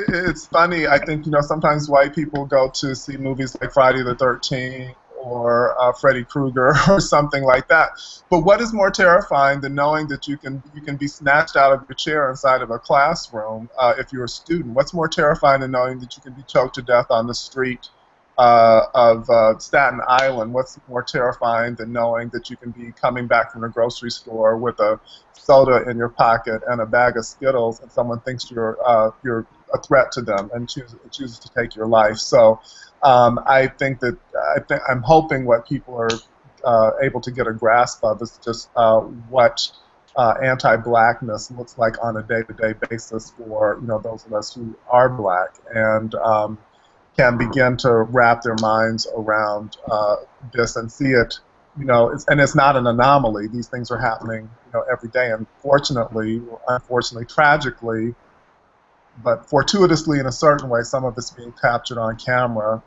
it's funny. I think sometimes white people go to see movies like Friday the 13th or Freddy Krueger or something like that. But what is more terrifying than knowing that you can be snatched out of your chair inside of a classroom if you're a student? What's more terrifying than knowing that you can be choked to death on the street of Staten Island? What's more terrifying than knowing that you can be coming back from the grocery store with a soda in your pocket and a bag of Skittles, and someone thinks you're a threat to them and chooses to take your life? So I think that I'm hoping what people are able to get a grasp of is just what anti-blackness looks like on a day-to-day basis for those of us who are black, and can begin to wrap their minds around this and see it. And it's not an anomaly. These things are happening every day, and unfortunately, tragically, but fortuitously in a certain way, some of it's being captured on camera,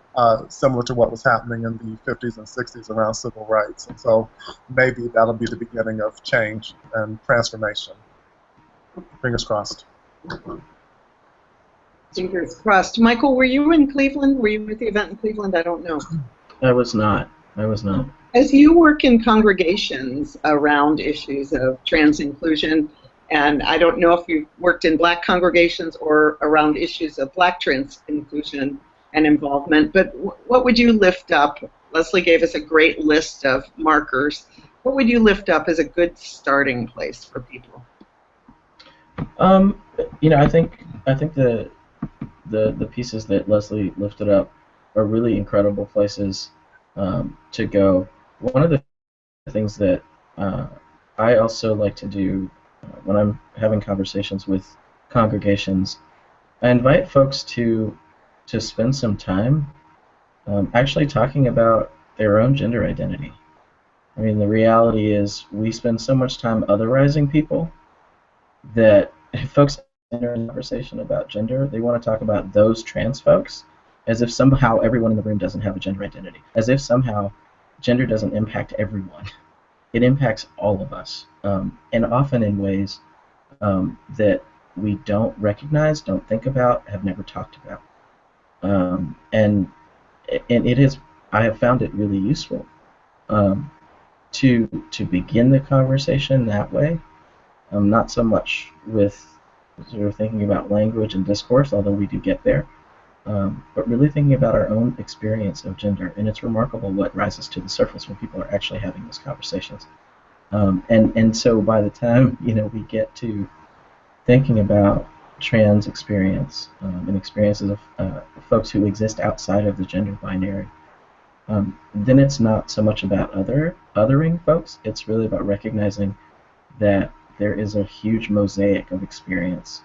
similar to what was happening in the 50s and 60s around civil rights. And so maybe that'll be the beginning of change and transformation. Fingers crossed. Fingers crossed. Mykal, were you in Cleveland? Were you at the event in Cleveland? I don't know. I was not. As you work in congregations around issues of trans inclusion, and I don't know if you've worked in black congregations or around issues of black trans inclusion and involvement, but what would you lift up? Leslie gave us a great list of markers. What would you lift up as a good starting place for people? I think the pieces that Leslie lifted up are really incredible places to go. One of the things that I also like to do when I'm having conversations with congregations, I invite folks to spend some time actually talking about their own gender identity. I mean, the reality is we spend so much time otherizing people that if folks enter a conversation about gender, they want to talk about those trans folks as if somehow everyone in the room doesn't have a gender identity, as if somehow gender doesn't impact everyone. It impacts all of us, and often in ways that we don't recognize, don't think about, have never talked about. And it is, I have found it really useful to begin the conversation that way, not so much with sort of thinking about language and discourse, although we do get there, but really thinking about our own experience of gender. And it's remarkable what rises to the surface when people are actually having those conversations. And so by the time we get to thinking about trans experience and experiences of folks who exist outside of the gender binary, then it's not so much about othering folks. It's really about recognizing that there is a huge mosaic of experience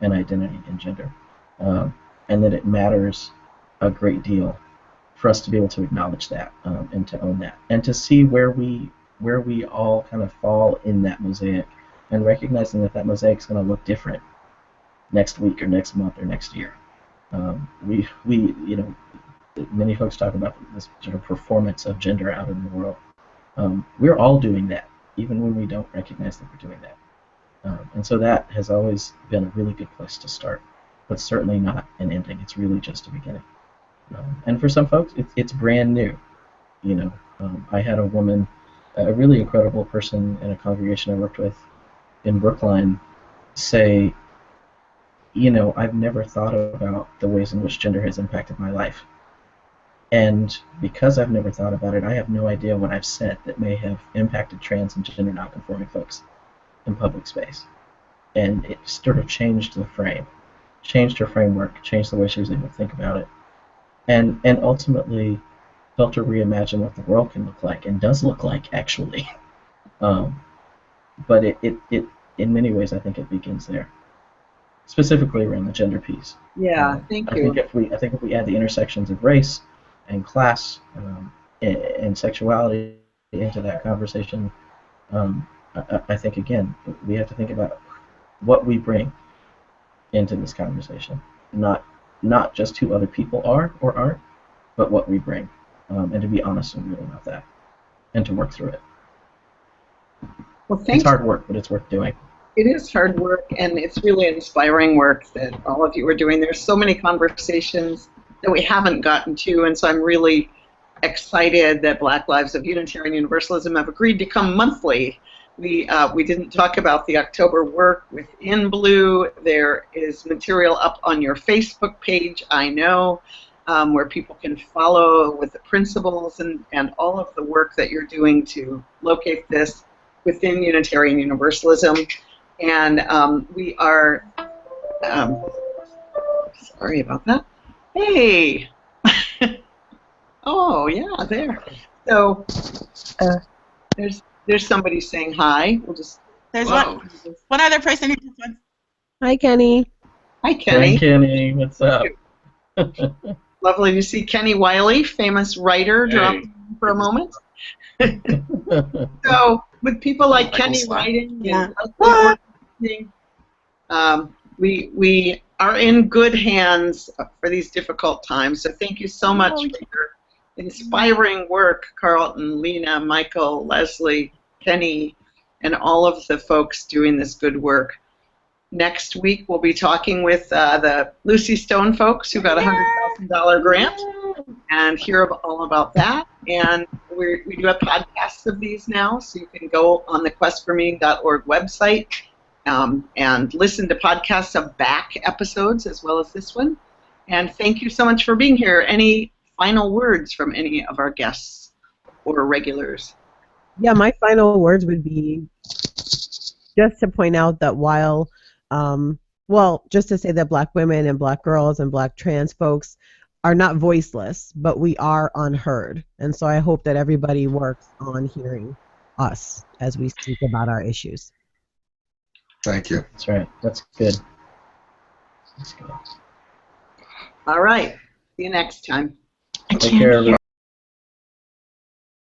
and identity in gender, and that it matters a great deal for us to be able to acknowledge that and to own that, and to see where we all kind of fall in that mosaic, and recognizing that mosaic is going to look different next week or next month or next year. Many folks talk about this sort of performance of gender out in the world. We're all doing that, even when we don't recognize that we're doing that. And so that has always been a really good place to start, but certainly not an ending. It's really just a beginning. And for some folks, it's brand new. I had a woman, a really incredible person in a congregation I worked with in Brookline, say, I've never thought about the ways in which gender has impacted my life. And because I've never thought about it, I have no idea what I've said that may have impacted trans and gender nonconforming folks in public space. And it sort of changed the frame, changed her framework, changed the way she was able to think about it, and ultimately helped her reimagine what the world can look like, and does look like, actually. But it in many ways, I think it begins there, specifically around the gender piece. Yeah, thank you. I think if we add the intersections of race and class and sexuality into that conversation, I think, again, we have to think about what we bring into this conversation, not just who other people are or aren't, but what we bring, and to be honest and real about that, and to work through it. Well, it's hard work, but it's worth doing. It is hard work, and it's really inspiring work that all of you are doing. There's so many conversations that we haven't gotten to, and so I'm really excited that Black Lives of Unitarian Universalism have agreed to come monthly. We didn't talk about the October work within Blue. There is material up on your Facebook page, I know, where people can follow with the principles and all of the work that you're doing to locate this within Unitarian Universalism. And we are, sorry about that. Hey! Oh, yeah, there. So there's somebody saying hi. We'll just There's Whoa. one other person who just wants. Hi, Kenny. Hi, Kenny. Hi, Kenny. What's up? Lovely to see Kenny Wiley, famous writer, dropping in for a moment. So, with people like Mykal Kenny Slack. writing Yeah. and organizing, we are in good hands for these difficult times. So thank you so much for your inspiring work, Carlton, Lena, Mykal, Leslie, Kenny, and all of the folks doing this good work. Next week we'll be talking with the Lucy Stone folks who got a $100,000 grant and hear all about that. And we do have podcasts of these now, so you can go on the questformeaning.org website and listen to podcasts of back episodes as well as this one. And thank you so much for being here. Any final words from any of our guests or regulars? Yeah, my final words would be just to point out that while, well, just to say that Black women and Black girls and Black trans folks are not voiceless, but we are unheard. And so I hope that everybody works on hearing us as we speak about our issues. Thank you. That's right. That's good. That's good. All right. See you next time. I Take can't care, everyone.